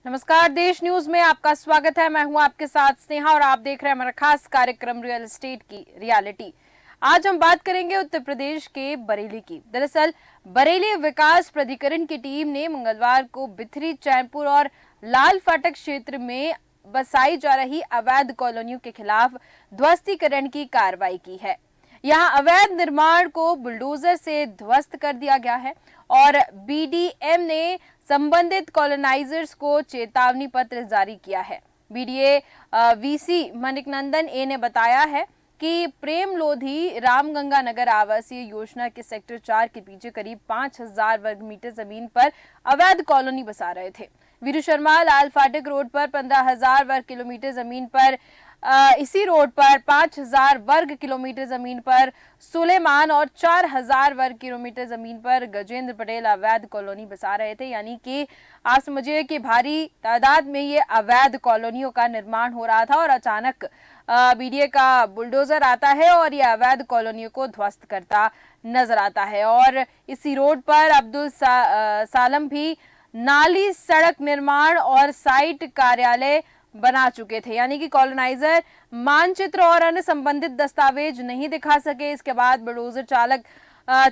नमस्कार, देश न्यूज में आपका स्वागत है। मैं हूं आपके साथ स्नेहा और आप देख रहे हैं हमारा खास कार्यक्रम रियल एस्टेट की रियलिटी। आज हम बात करेंगे उत्तर प्रदेश के बरेली की। दरअसल बरेली विकास प्राधिकरण की टीम ने मंगलवार को बिथरी, चैनपुर और लाल फाटक क्षेत्र में बसाई जा रही अवैध कॉलोनियों के खिलाफ ध्वस्तीकरण की कार्रवाई की है। यहाँ अवैध निर्माण को बुलडोजर से ध्वस्त कर दिया गया है और बीडीएम ने संबंधित कॉलोनाइजर्स को चेतावनी पत्र जारी किया है। बीडीए वीसी मणिकनंदन ए ने बताया है कि प्रेम लोधी रामगंगा नगर आवासीय योजना के सेक्टर 4 के पीछे करीब 5000 वर्ग मीटर जमीन पर अवैध कॉलोनी बसा रहे थे। वीरू शर्मा लाल फाटक रोड पर 15,000 वर्ग किलोमीटर जमीन पर, इसी रोड पर 5,000 वर्ग किलोमीटर जमीन पर सुलेमान और 4,000 वर्ग किलोमीटर जमीन पर गजेंद्र पटेल अवैध कॉलोनी बसा रहे थे। यानी कि आप समझिए कि भारी तादाद में ये अवैध कॉलोनियों का निर्माण हो रहा था और अचानक बीडीए का बुलडोजर आता है और ये अवैध कॉलोनियों को ध्वस्त करता नजर आता है। और इसी रोड पर अब्दुल सालम भी नाली, सड़क निर्माण और साइट कार्यालय बना चुके थे। यानी कि कॉलोनाइजर मानचित्र और अन्य संबंधित दस्तावेज नहीं दिखा सके। इसके बाद बुलडोजर चालक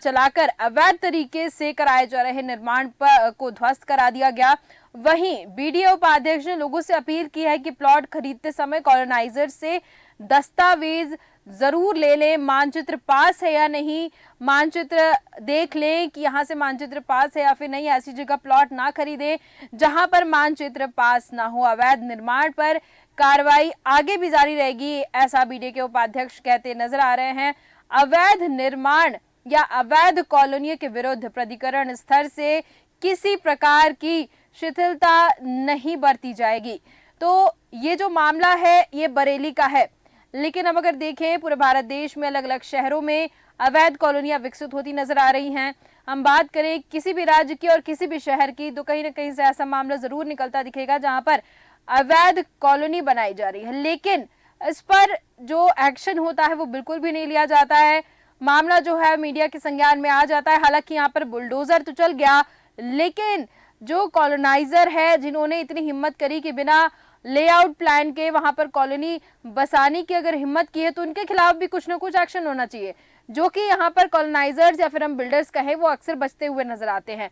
चलाकर अवैध तरीके से कराए जा रहे निर्माण को ध्वस्त करा दिया गया। वहीं बीडीए उपाध्यक्ष ने लोगों से अपील की है कि प्लॉट खरीदते समय कॉलोनाइजर से दस्तावेज जरूर ले लें, मानचित्र पास है या नहीं, मानचित्र देख लें कि यहाँ से मानचित्र पास है या फिर नहीं। ऐसी जगह प्लॉट ना खरीदें जहां पर मानचित्र पास ना हो। अवैध निर्माण पर कार्रवाई आगे भी जारी रहेगी, ऐसा बीडीए के उपाध्यक्ष कहते नजर आ रहे हैं। अवैध निर्माण या अवैध कॉलोनियों के विरुद्ध प्राधिकरण स्तर से किसी प्रकार की शिथिलता नहीं बरती जाएगी। तो ये जो मामला है ये बरेली का है, लेकिन अब अगर देखें पूरे भारत देश में अलग अलग शहरों में अवैध कॉलोनियां विकसित होती नजर आ रही हैं। हम बात करें किसी भी राज्य की और किसी भी शहर की तो कहीं ना कहीं से ऐसा मामला जरूर निकलता दिखेगा जहां पर अवैध कॉलोनी बनाई जा रही है, लेकिन इस पर जो एक्शन होता है वो बिल्कुल भी नहीं लिया जाता है। मामला जो है मीडिया के संज्ञान में आ जाता है। हालांकि यहाँ पर बुलडोजर तो चल गया, लेकिन जो कॉलोनाइजर है जिन्होंने इतनी हिम्मत करी कि बिना लेआउट प्लान के वहां पर कॉलोनी बसाने की अगर हिम्मत की है तो उनके खिलाफ भी कुछ ना कुछ एक्शन होना चाहिए, जो कि यहाँ पर कॉलोनाइजर्स या फिर हम बिल्डर्स कहें वो अक्सर बचते हुए नजर आते हैं।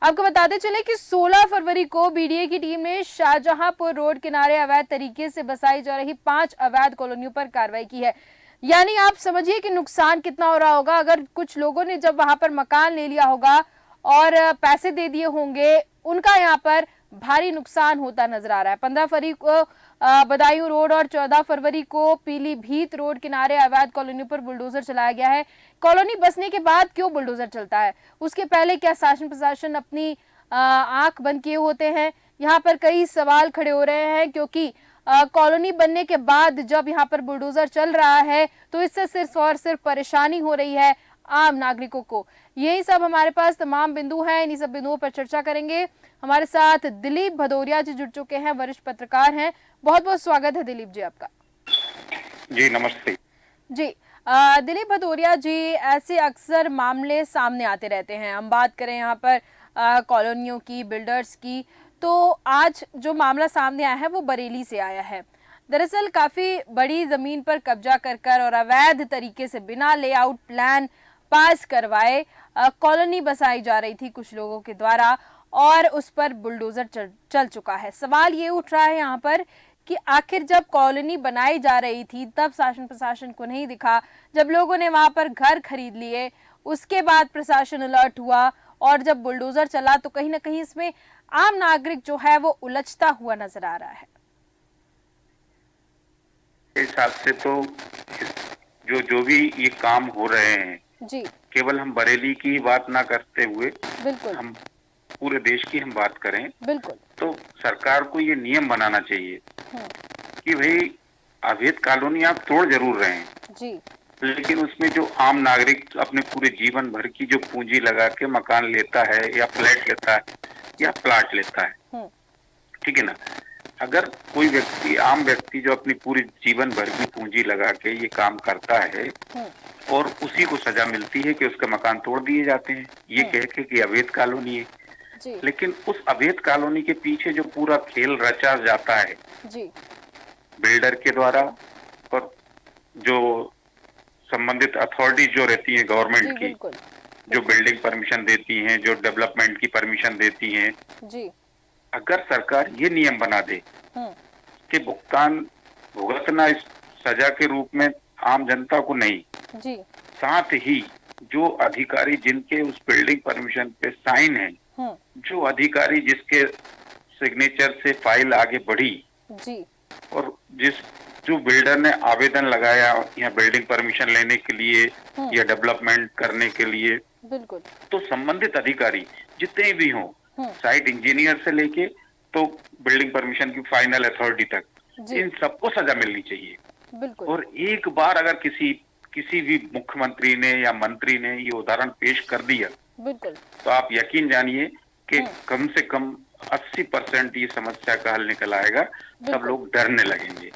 आपको बताते चले कि 16 फरवरी को बीडीए की टीम ने शाहजहांपुर रोड किनारे अवैध तरीके से बसाई जा रही 5 अवैध कॉलोनियों पर कार्रवाई की है। यानी आप समझिए कि नुकसान कितना हो रहा होगा। अगर कुछ लोगों ने जब वहां पर मकान ले लिया होगा और पैसे दे दिए होंगे, उनका यहाँ पर भारी नुकसान होता नजर आ रहा है। 15 फरवरी को बदायूं रोड और 14 फरवरी को पीलीभीत रोड किनारे अवैध कॉलोनी पर बुलडोजर चलाया गया है। कॉलोनी बसने के बाद क्यों बुलडोजर चलता है, उसके पहले क्या शासन प्रशासन अपनी आंख बंद किए होते हैं? यहाँ पर कई सवाल खड़े हो रहे हैं, क्योंकि कॉलोनी बनने के बाद जब यहाँ पर बुलडोजर चल रहा है तो इससे सिर्फ और सिर्फ परेशानी हो रही है आम नागरिकों को। यही सब हमारे पास तमाम बिंदु हैं, इन्हीं सब बिंदुओं पर चर्चा करेंगे। हमारे साथ दिलीप भदौरिया जी जुड़ चुके हैं, वरिष्ठ पत्रकार हैं। बहुत बहुत स्वागत है दिलीप जी आपका। जी नमस्ते जी दिलीप भदौरिया जी, ऐसे अक्सर मामले सामने आते रहते हैं। हम बात करें यहाँ पर कॉलोनियों की, बिल्डर्स की, तो आज जो मामला सामने आया है वो बरेली से आया है। दरअसल काफी बड़ी जमीन पर कब्जा कर और अवैध तरीके से बिना लेआउट प्लान पास करवाए कॉलोनी बसाई जा रही थी कुछ लोगों के द्वारा और उस पर बुलडोजर चल चुका है। सवाल ये उठ रहा है यहाँ पर कि आखिर जब कॉलोनी बनाई जा रही थी तब शासन प्रशासन को नहीं दिखा, जब लोगों ने वहां पर घर खरीद लिए उसके बाद प्रशासन अलर्ट हुआ और जब बुलडोजर चला तो कहीं ना कहीं इसमें आम नागरिक जो है वो उलझता हुआ नजर आ रहा है। हिसाब से तो जो भी ये काम हो रहे हैं जी केवल हम बरेली की ही बात ना करते हुए बिल्कुल, हम पूरे देश की हम बात करें बिल्कुल, तो सरकार को ये नियम बनाना चाहिए कि भाई अवैध कॉलोनी आप तोड़ जरूर रहे हैं जी, लेकिन उसमें जो आम नागरिक अपने पूरे जीवन भर की जो पूंजी लगा के मकान लेता है या फ्लैट लेता है या प्लाट लेता है, ठीक है ना, अगर कोई व्यक्ति, आम व्यक्ति जो अपनी पूरी जीवन भर की पूंजी लगा के ये काम करता है और उसी को सजा मिलती है कि उसके मकान तोड़ दिए जाते हैं, ये कह के कि अवैध कॉलोनी है, जी लेकिन उस अवैध कॉलोनी के पीछे जो पूरा खेल रचा जाता है जी बिल्डर के द्वारा और जो संबंधित अथॉरिटी जो रहती है गवर्नमेंट जी की, बिल्कुल जो बिल्डिंग परमिशन देती हैं, जो डेवलपमेंट की परमिशन देती हैं, जी अगर सरकार ये नियम बना दे हम्म कि भुगतान भुगतना इस सजा के रूप में आम जनता को नहीं, जी साथ ही जो अधिकारी जिनके उस बिल्डिंग परमिशन पे साइन है, हम्म जो अधिकारी जिसके सिग्नेचर से फाइल आगे बढ़ी जी और जो बिल्डर ने आवेदन लगाया या बिल्डिंग परमिशन लेने के लिए या डेवलपमेंट करने के लिए, बिल्कुल तो संबंधित अधिकारी जितने भी हों, हम्म साइट इंजीनियर से लेके तो बिल्डिंग परमिशन की फाइनल अथॉरिटी तक, जी इन सबको सजा मिलनी चाहिए। बिल्कुल और एक बार अगर किसी भी मुख्यमंत्री ने या मंत्री ने ये उदाहरण पेश कर दिया, बिल्कुल तो आप यकीन जानिए कि कम से कम 80% ये समस्या का हल निकल आएगा। सब बिल्कुल लोग डरने लगेंगे।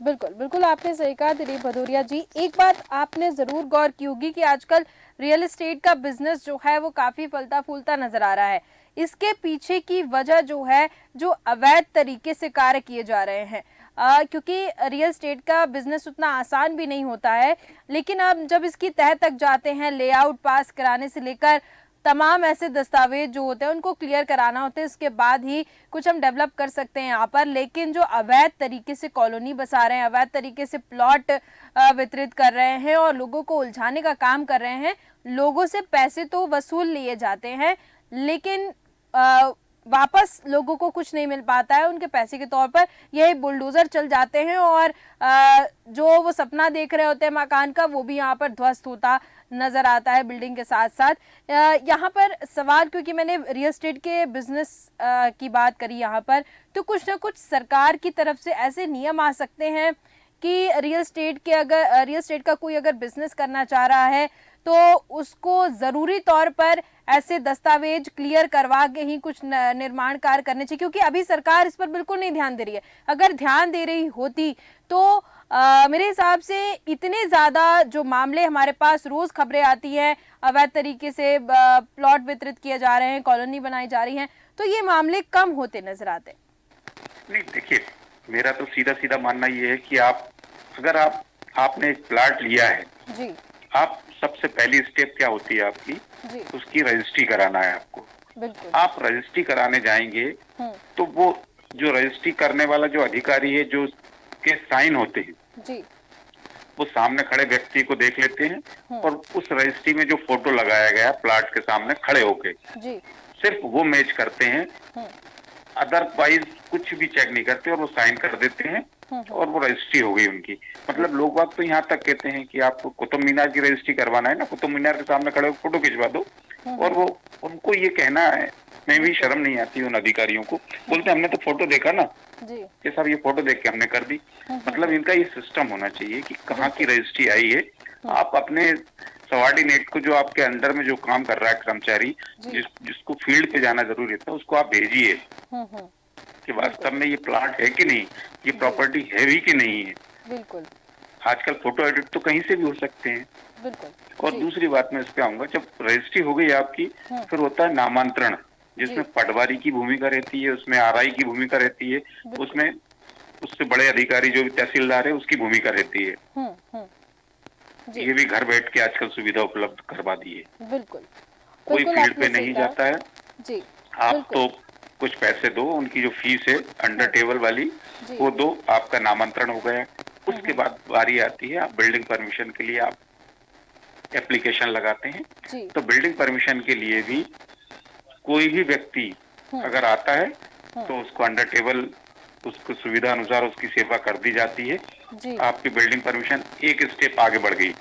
बिल्कुल बिल्कुल आपने सही कहा दिलीप भदौरिया जी। एक बात आपने जरूर गौर की होगी कि आजकल रियल एस्टेट का बिजनेस जो है वो काफी फलता फूलता नजर आ रहा है। इसके पीछे की वजह जो है, जो अवैध तरीके से कार्य किए जा रहे हैं, क्योंकि रियल एस्टेट का बिजनेस उतना आसान भी नहीं होता है। लेकिन अब जब इसकी तह तक जाते हैं, लेआउट पास कराने से लेकर तमाम ऐसे दस्तावेज जो होते हैं उनको क्लियर कराना होता है, इसके बाद ही कुछ हम डेवलप कर सकते हैं यहाँ पर। लेकिन जो अवैध तरीके से कॉलोनी बसा रहे हैं, अवैध तरीके से प्लॉट वितरित कर रहे हैं और लोगों को उलझाने का काम कर रहे हैं, लोगों से पैसे तो वसूल लिए जाते हैं लेकिन वापस लोगों को कुछ नहीं मिल पाता है। उनके पैसे के तौर पर यही बुलडोजर चल जाते हैं और जो वो सपना देख रहे होते हैं मकान का, वो भी यहाँ पर ध्वस्त होता नजर आता है बिल्डिंग के साथ साथ। यहाँ पर सवाल, क्योंकि मैंने रियल एस्टेट के बिजनेस की बात करी यहाँ पर, तो कुछ ना कुछ सरकार की तरफ से ऐसे नियम आ सकते हैं कि रियल एस्टेट का कोई अगर बिजनेस करना चाह रहा है तो उसको जरूरी तौर पर ऐसे दस्तावेज क्लियर करवा के ही कुछ निर्माण कार्य करने चाहिए, क्योंकि अभी सरकार इस पर बिल्कुल नहीं ध्यान दे रही है। अगर ध्यान दे रही होती तो मेरे हिसाब से इतने ज्यादा जो मामले हमारे पास रोज खबरें आती हैं, अवैध तरीके से प्लॉट वितरित किए जा रहे हैं, कॉलोनी बनाई जा रही हैं, तो ये मामले कम होते नजर आते। नहीं, देखिए, मेरा तो सीधा सीधा मानना ये है कि अगर आपने एक प्लाट लिया है जी, आप सबसे पहली स्टेप क्या होती है आपकी, जी, उसकी रजिस्ट्री कराना है आपको। बिल्कुल। आप रजिस्ट्री कराने जाएंगे तो वो जो रजिस्ट्री करने वाला जो अधिकारी है, जो के साइन होते हैं, जी, वो सामने खड़े व्यक्ति को देख लेते हैं और उस रजिस्ट्री में जो फोटो लगाया गया प्लाट के सामने खड़े होके जी, सिर्फ वो मैच करते हैं, अदरवाइज कुछ भी चेक नहीं करते और वो साइन कर देते हैं और वो रजिस्ट्री हो गई उनकी। मतलब लोग बात तो यहाँ तक कहते हैं कि आपको कुतुब मीनार की रजिस्ट्री करवाना है ना, कुतुब मीनार के सामने खड़े होकर फोटो खिंचवा दो। और वो उनको ये कहना है, मैं भी शर्म नहीं आती उन अधिकारियों को, बोलते हमने तो फोटो देखा ना जी, कि साहब ये फोटो देख के हमने कर दी। मतलब इनका ये सिस्टम होना चाहिए कि कहाँ की रजिस्ट्री आई है। आप अपने सबऑर्डिनेट को, जो आपके अंडर में जो काम कर रहा है कर्मचारी, जिसको फील्ड पे जाना जरूरी होता है, उसको आप भेजिए कि वास्तव में ये प्लाट है कि नहीं, ये प्रॉपर्टी है भी कि नहीं है। बिल्कुल। आजकल फोटो एडिट तो कहीं से भी हो सकते हैं। बिल्कुल। और दूसरी बात मैं इस पे आऊंगा, जब रजिस्ट्री हो गई आपकी, फिर होता है नामांतरण, जिसमें पटवारी की भूमिका रहती है, उसमें आरआई की भूमिका रहती है, उसमें उससे बड़े अधिकारी जो तहसीलदार है उसकी भूमिका रहती है। ये भी घर बैठ के आजकल सुविधा उपलब्ध करवा दी है। बिल्कुल। कोई फील्ड पे नहीं जाता है। जी, आप तो कुछ पैसे दो, उनकी जो फीस है अंडर टेबल वाली वो दो, आपका नामांतरण हो गया। उसके बाद बारी आती है, आप बिल्डिंग परमिशन के लिए आप एप्लीकेशन लगाते हैं। तो बिल्डिंग परमिशन के लिए भी कोई भी व्यक्ति अगर आता है तो उसको अंडर टेबल, उसको सुविधा अनुसार उसकी सेवा कर दी जाती है। आपकी बिल्डिंग परमिशन एक स्टेप आगे बढ़ गई।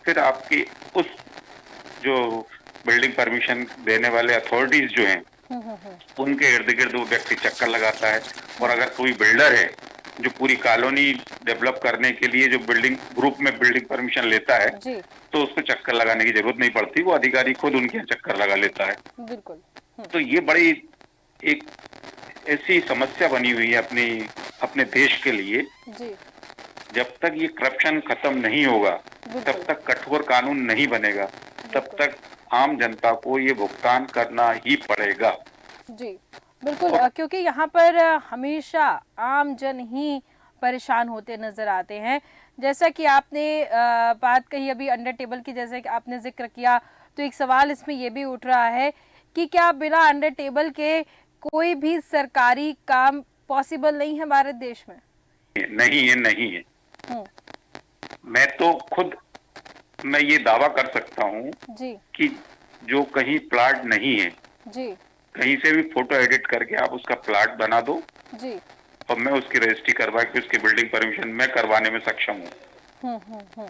फिर आपकी उस जो बिल्डिंग परमिशन देने वाले अथॉरिटीज जो हैं, उनके इर्द गिर्द वो व्यक्ति चक्कर लगाता है। और अगर कोई बिल्डर है जो पूरी कॉलोनी डेवलप करने के लिए जो बिल्डिंग ग्रुप में बिल्डिंग परमिशन लेता है, तो उसको चक्कर लगाने की जरूरत नहीं पड़ती, वो अधिकारी खुद उनके यहाँ चक्कर लगा लेता है। बिल्कुल। तो ये बड़ी एक ऐसी समस्या बनी हुई है अपने देश के लिए। जब तक ये करप्शन खत्म नहीं होगा, तब तक कठोर कानून नहीं बनेगा, तब तक आम जनता को ये भुगतान करना ही पड़ेगा। जी बिल्कुल, क्योंकि यहाँ पर हमेशा आम जन ही परेशान होते नजर आते हैं। जैसा कि आपने बात कही अभी अंडर टेबल की, जैसे कि आपने जिक्र किया, तो एक सवाल इसमें ये भी उठ रहा है कि क्या बिना अंडर टेबल के कोई भी सरकारी काम पॉसिबल नहीं है भारत देश में? नहीं है, नहीं है। मैं तो खुद मैं ये दावा कर सकता हूँ कि जो कहीं प्लाट नहीं है जी, कहीं से भी फोटो एडिट करके आप उसका प्लाट बना दो जी, और मैं उसकी रजिस्ट्री करवा के उसकी बिल्डिंग परमिशन मैं करवाने में सक्षम हूँ।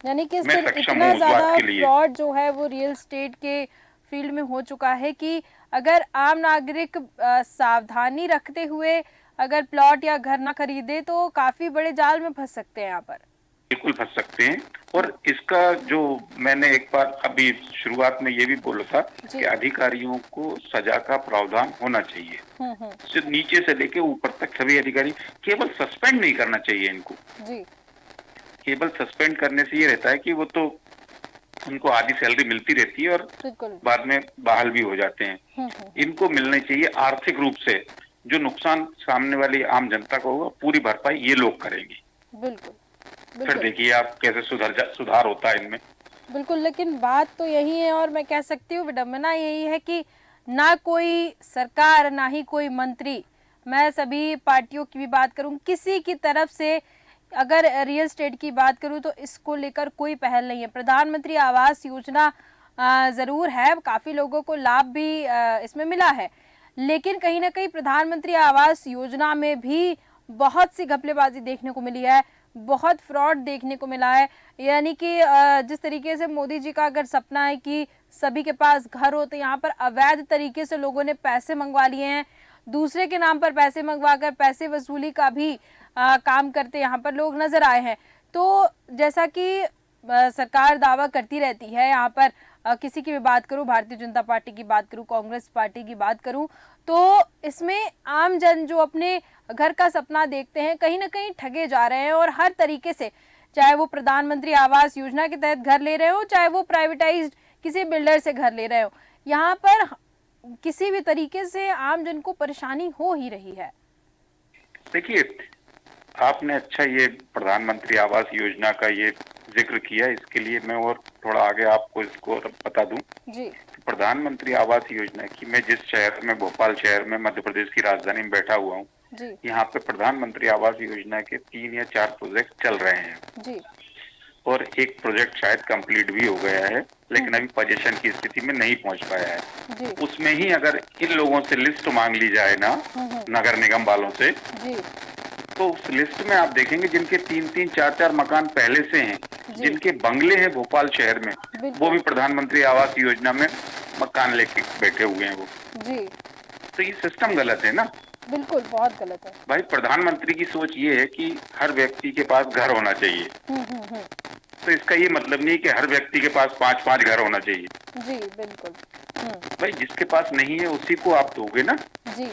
यानी कि मैं सक्षम इतना हूँ उस ज्यादा बात के लिए। फ्रॉड जो है वो रियल एस्टेट के फील्ड में हो चुका है कि अगर आम नागरिक सावधानी रखते हुए अगर प्लॉट या घर ना खरीदे तो काफी बड़े जाल में फंस सकते हैं यहाँ पर। बिल्कुल फंस सकते हैं। और इसका जो मैंने एक बार अभी शुरुआत में ये भी बोला था कि अधिकारियों को सजा का प्रावधान होना चाहिए, सिर्फ नीचे से लेके ऊपर तक सभी अधिकारी। केवल सस्पेंड नहीं करना चाहिए इनको जी। केवल सस्पेंड करने से ये रहता है कि वो तो उनको आधी सैलरी मिलती रहती है और बाद में बहाल भी हो जाते हैं। इनको मिलने चाहिए आर्थिक रूप से जो नुकसान सामने वाली आम जनता को होगा पूरी भरपाई ये लोग करेंगे। बिल्कुल, फिर देखिए आप कैसे सुधार होता है इनमें। बिल्कुल, लेकिन बात तो यही है और मैं कह सकती हूँ विडंबना यही है कि ना कोई सरकार ना ही कोई मंत्री, मैं सभी पार्टियों की भी बात करूं, किसी की तरफ से अगर रियल एस्टेट की बात करूं तो इसको लेकर कोई पहल नहीं है। प्रधानमंत्री आवास योजना जरूर है, काफी लोगों को लाभ भी इसमें मिला है, लेकिन कहीं ना कहीं प्रधानमंत्री आवास योजना में भी बहुत सी घपलेबाजी देखने को मिली है, बहुत फ्रॉड देखने को मिला है। यानी कि जिस तरीके से मोदी जी का अगर सपना है कि सभी के पास घर हो, तो यहाँ पर अवैध तरीके से लोगों ने पैसे मंगवा लिए हैं, दूसरे के नाम पर पैसे मंगवाकर पैसे वसूली का भी काम करते यहाँ पर लोग नजर आए हैं। तो जैसा कि सरकार दावा करती रहती है, यहाँ पर किसी की भी बात करूं, भारतीय जनता पार्टी की बात करूं, कांग्रेस पार्टी की बात करूं, तो इसमें आम जन जो अपने घर का सपना देखते हैं कहीं ना कहीं ठगे जा रहे हैं और हर तरीके से, चाहे वो प्रधानमंत्री आवास योजना के तहत घर ले रहे हो, चाहे वो प्राइवेटाइज्ड किसी बिल्डर से घर ले रहे हो, यहाँ पर किसी भी तरीके से आम जन को परेशानी हो ही रही है। देखिए आपने अच्छा ये प्रधानमंत्री आवास योजना का ये जिक्र किया, इसके लिए मैं और थोड़ा आगे आपको इसको बता दूं जी। प्रधानमंत्री आवास योजना की, मैं जिस शहर में, भोपाल शहर में, मध्य प्रदेश की राजधानी में बैठा हुआ हूँ, यहाँ पे प्रधानमंत्री आवास योजना के 3 या 4 प्रोजेक्ट चल रहे हैं जी। और एक प्रोजेक्ट शायद कंप्लीट भी हो गया है, लेकिन अभी पोजीशन की स्थिति में नहीं पहुंच पाया है जी। उसमें ही अगर इन लोगों से लिस्ट मांग ली जाए ना, नगर निगम वालों से जी, तो उस लिस्ट में आप देखेंगे जिनके 3-3, 4-4 मकान पहले से हैं, जिनके बंगले हैं भोपाल शहर में, वो भी प्रधानमंत्री आवास योजना में मकान लेके बैठे हुए हैं वो जी। तो ये सिस्टम गलत है ना। बिल्कुल, बहुत गलत है भाई। प्रधानमंत्री की सोच ये है कि हर व्यक्ति के पास घर होना चाहिए। तो इसका ये मतलब नहीं कि हर व्यक्ति के पास 5-5 घर होना चाहिए जी। बिल्कुल भाई, जिसके पास नहीं है उसी को आप दोगे ना जी।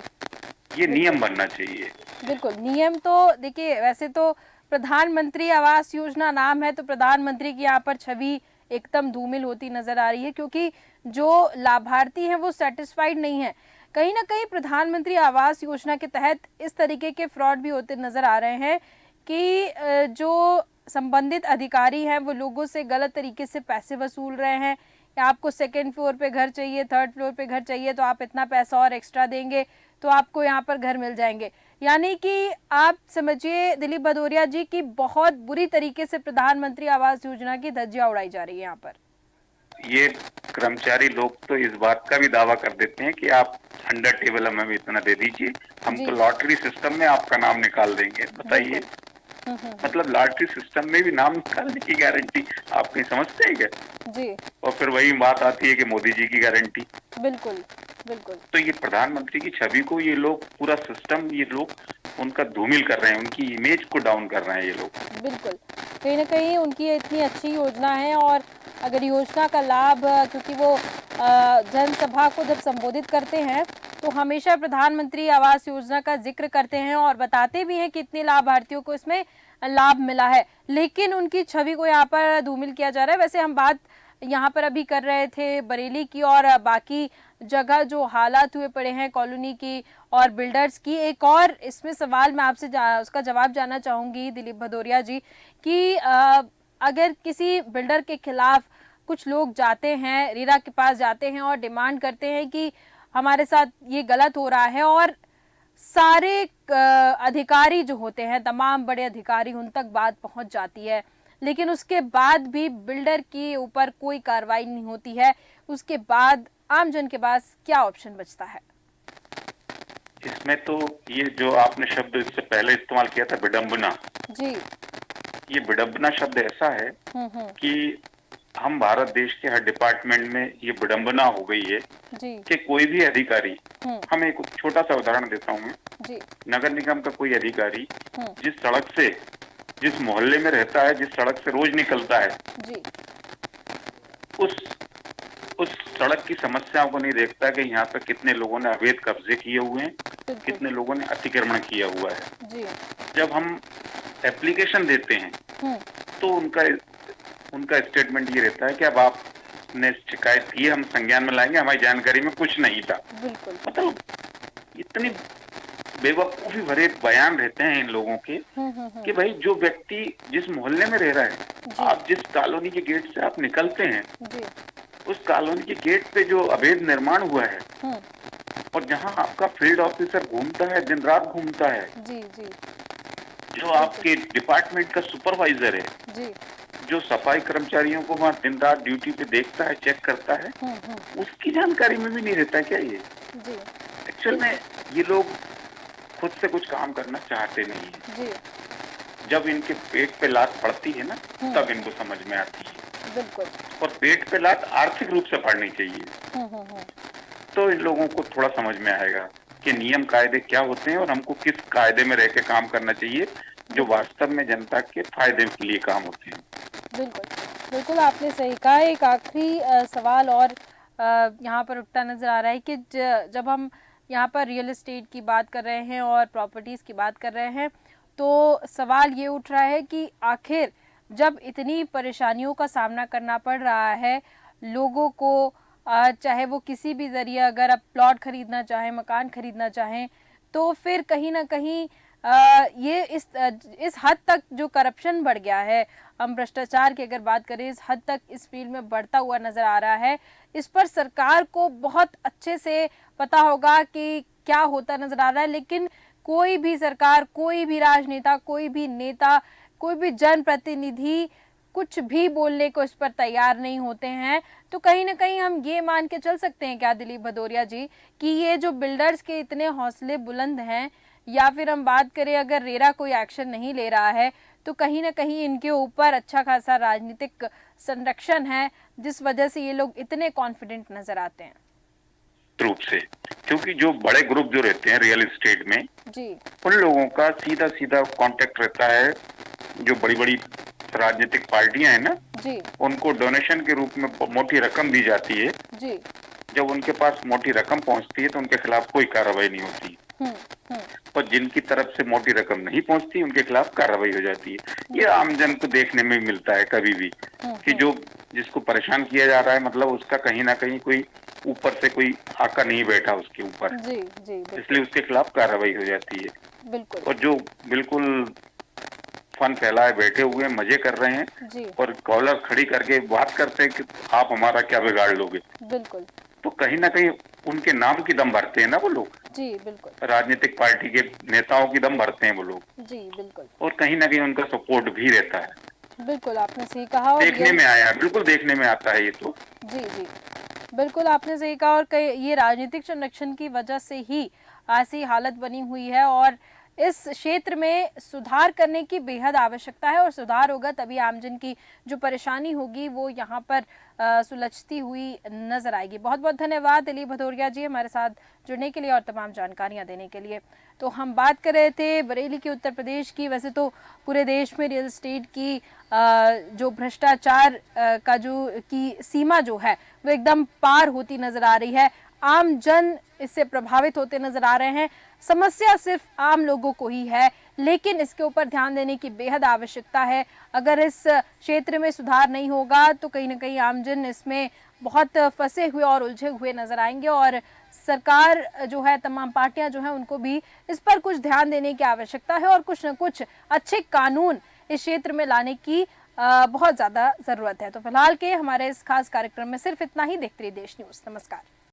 ये नियम बनना चाहिए। बिल्कुल, नियम तो देखिए, वैसे तो प्रधानमंत्री आवास योजना नाम है तो प्रधानमंत्री की यहाँ पर छवि एकदम धूमिल होती नजर आ रही है, क्योंकि जो लाभार्थी हैं वो सेटिस्फाइड नहीं है। कहीं ना कहीं प्रधानमंत्री आवास योजना के तहत इस तरीके के फ्रॉड भी होते नजर आ रहे हैं कि जो संबंधित अधिकारी हैं वो लोगों से गलत तरीके से पैसे वसूल रहे हैं। आपको 2nd फ्लोर पे घर चाहिए, 3rd फ्लोर पे घर चाहिए, तो आप इतना पैसा और एक्स्ट्रा देंगे तो आपको यहाँ पर घर मिल जाएंगे। यानी कि आप समझिए दिलीप भदौरिया जी की बहुत बुरी तरीके से प्रधानमंत्री आवास योजना की धज्जियां उड़ाई जा रही है यहाँ पर। ये कर्मचारी लोग तो इस बात का भी दावा कर देते हैं कि आप अंडर टेबल हमें इतना दे दीजिए, हम तो लॉटरी सिस्टम में आपका नाम निकाल देंगे। बताइए, मतलब लॉटरी सिस्टम में भी नाम निकालने की गारंटी आप कहीं समझते हैं क्या जी। और फिर वही बात आती है कि मोदी जी की गारंटी। बिल्कुल बिल्कुल। तो ये प्रधानमंत्री की छवि को ये लोग, पूरा सिस्टम, ये लोग उनका धूमिल कर रहे हैं, उनकी इमेज को डाउन कर रहे हैं ये लोग। बिल्कुल, कहीं ना कहीं उनकी इतनी अच्छी योजना है और अगर योजना का लाभ, क्योंकि वो जनसभा को जब संबोधित करते हैं तो हमेशा प्रधानमंत्री आवास योजना का जिक्र करते हैं और बताते भी हैं कि इतने लाभार्थियों को इसमें लाभ मिला है, लेकिन उनकी छवि को यहाँ पर धूमिल किया जा रहा है। वैसे हम बात यहाँ पर अभी कर रहे थे बरेली की, और बाकी जगह जो हालात हुए पड़े हैं कॉलोनी की और बिल्डर्स की। एक और इसमें सवाल मैं आपसे उसका जवाब जानना चाहूँगी दिलीप भदौरिया जी, कि अगर किसी बिल्डर के खिलाफ कुछ लोग जाते हैं, रेरा के पास जाते हैं और डिमांड करते हैं कि हमारे साथ ये गलत हो रहा है, और सारे अधिकारी जो होते हैं, तमाम बड़े अधिकारी, उन तक बात पहुंच जाती है, लेकिन उसके बाद भी बिल्डर के ऊपर कोई कार्रवाई नहीं होती है, उसके बाद आमजन के पास क्या ऑप्शन बचता है? इसमें तो ये जो आपने शब्द इससे पहले इस्तेमाल किया था, विडंबना जी, ये विडंबना शब्द ऐसा है कि हम भारत देश के हर डिपार्टमेंट में ये विडंबना हो गई है जी, कि कोई भी अधिकारी, हम एक छोटा सा उदाहरण देता हूँ, जी, नगर निगम का कोई अधिकारी जिस सड़क से, जिस मोहल्ले में रहता है, जिस सड़क से रोज निकलता है, जी, उस सड़क की समस्याओं को नहीं देखता कि यहाँ पे कितने लोगों ने अवैध कब्जे किए हुए हैं, कितने लोगों ने अतिक्रमण किया हुआ है। जी, जब हम एप्लीकेशन देते हैं तो उनका स्टेटमेंट ये रहता है कि अब आपने शिकायत की है, हम संज्ञान में लाएंगे, हमारी जानकारी में कुछ नहीं था। बिल्कुल, मतलब इतनी बेवकूफी भरे बयान रहते हैं इन लोगों के कि भाई जो व्यक्ति जिस मोहल्ले में रह रहा है, आप जिस कॉलोनी के गेट से आप निकलते हैं, उस कॉलोनी के गेट पे जो अवैध निर्माण हुआ है और जहां आपका फील्ड ऑफिसर घूमता है, दिन रात घूमता है, जी, जी, जो आपके डिपार्टमेंट का सुपरवाइजर है, जी, जो सफाई कर्मचारियों को वहाँ दिन रात ड्यूटी पे देखता है, चेक करता है, उसकी जानकारी में भी नहीं रहता क्या ये? एक्चुअल में ये लोग खुद से कुछ काम करना चाहते नहीं है। जब इनके पेट पे लात पड़ती है ना, तब इनको समझ में आती है। बिल्कुल, और पेट पे लात आर्थिक रूप से पड़नी चाहिए, तो इन लोगों को थोड़ा समझ में आएगा कि नियम कायदे क्या होते हैं और हमको किस कायदे में रह के काम करना चाहिए जो वास्तव में जनता के फायदे के लिए काम होते हैं। बिल्कुल, बिल्कुल आपने सही कहा। एक आखिरी सवाल और यहाँ पर उठता नजर आ रहा है कि जब हम यहाँ पर रियल एस्टेट की बात कर रहे हैं और प्रॉपर्टीज़ की बात कर रहे हैं, तो सवाल ये उठ रहा है कि आखिर जब इतनी परेशानियों का सामना करना पड़ रहा है लोगों को, चाहे वो किसी भी ज़रिए, अगर आप प्लॉट खरीदना चाहें, मकान खरीदना चाहें, तो फिर कहीं ना कहीं ये इस हद तक जो करप्शन बढ़ गया है, हम भ्रष्टाचार की अगर बात करें, इस हद तक इस फील्ड में बढ़ता हुआ नज़र आ रहा है। इस पर सरकार को बहुत अच्छे से पता होगा कि क्या होता नज़र आ रहा है, लेकिन कोई भी सरकार, कोई भी राजनेता, कोई भी नेता, कोई भी जनप्रतिनिधि कुछ भी बोलने को इस पर तैयार नहीं होते हैं। तो कहीं ना कहीं हम ये मान के चल सकते हैं क्या दिलीप भदौरिया जी कि ये जो बिल्डर्स के इतने हौसले बुलंद हैं, या फिर हम बात करें अगर रेरा कोई एक्शन नहीं ले रहा है, तो कहीं ना कहीं इनके ऊपर अच्छा खासा राजनीतिक संरक्षण है, जिस वजह से ये लोग इतने कॉन्फिडेंट नजर आते हैं? रूप से, क्योंकि जो बड़े ग्रुप जो रहते हैं रियल एस्टेट में जी, उन लोगों का सीधा सीधा कांटेक्ट रहता है। जो बड़ी बड़ी राजनीतिक पार्टियां हैं ना जी, उनको डोनेशन के रूप में मोटी रकम दी जाती है। जी, जब उनके पास मोटी रकम पहुंचती है तो उनके खिलाफ कोई कार्रवाई नहीं होती, और जिनकी तरफ से मोटी रकम नहीं पहुंचती उनके खिलाफ कार्रवाई हो जाती है। ये आमजन को देखने में मिलता है कभी भी कि जो जिसको परेशान किया जा रहा है, मतलब उसका कहीं ना कहीं कोई ऊपर से कोई आका नहीं बैठा उसके ऊपर, जी, जी, इसलिए उसके खिलाफ कार्रवाई हो जाती है। बिल्कुल, और जो बिल्कुल फन फैलाए बैठे हुए मजे कर रहे हैं जी, और कॉलर खड़ी करके बात करते हैं कि आप हमारा क्या बिगाड़ लोगे, बिल्कुल, तो कहीं ना कहीं उनके नाम की दम भरते हैं ना वो लोग, जी, बिल्कुल, राजनीतिक पार्टी के नेताओं की दम भरते हैं वो लोग, जी, बिल्कुल, और कहीं ना कहीं उनका सपोर्ट भी रहता है। बिल्कुल आपने सही कहा। और देखने में आया है, बिल्कुल देखने में आता है ये तो। जी, जी, बिल्कुल आपने सही कहा। और कई ये राजनीतिक संरक्षण की वजह से ही ऐसी हालत बनी हुई है, और इस क्षेत्र में सुधार करने की बेहद आवश्यकता है, और सुधार होगा तभी आमजन की जो परेशानी होगी वो यहाँ पर सुलझती हुई नजर आएगी। बहुत बहुत धन्यवाद दिलीप भदौरिया जी हमारे साथ जुड़ने के लिए और तमाम जानकारियाँ देने के लिए। तो हम बात कर रहे थे बरेली की, उत्तर प्रदेश की। वैसे तो पूरे देश में रियल एस्टेट की जो भ्रष्टाचार का जो की सीमा जो है वो एकदम पार होती नजर आ रही है। आम जन इससे प्रभावित होते नजर आ रहे हैं। समस्या सिर्फ आम लोगों को ही है, लेकिन इसके ऊपर ध्यान देने की बेहद आवश्यकता है। अगर इस क्षेत्र में सुधार नहीं होगा तो कहीं ना कहीं आमजन इसमें बहुत फंसे हुए और उलझे हुए नजर आएंगे, और सरकार जो है, तमाम पार्टियां जो है, उनको भी इस पर कुछ ध्यान देने की आवश्यकता है और कुछ न कुछ अच्छे कानून इस क्षेत्र में लाने की बहुत ज्यादा जरूरत है। तो फिलहाल के हमारे इस खास कार्यक्रम में सिर्फ इतना ही। देखते रहिए देश न्यूज। नमस्कार।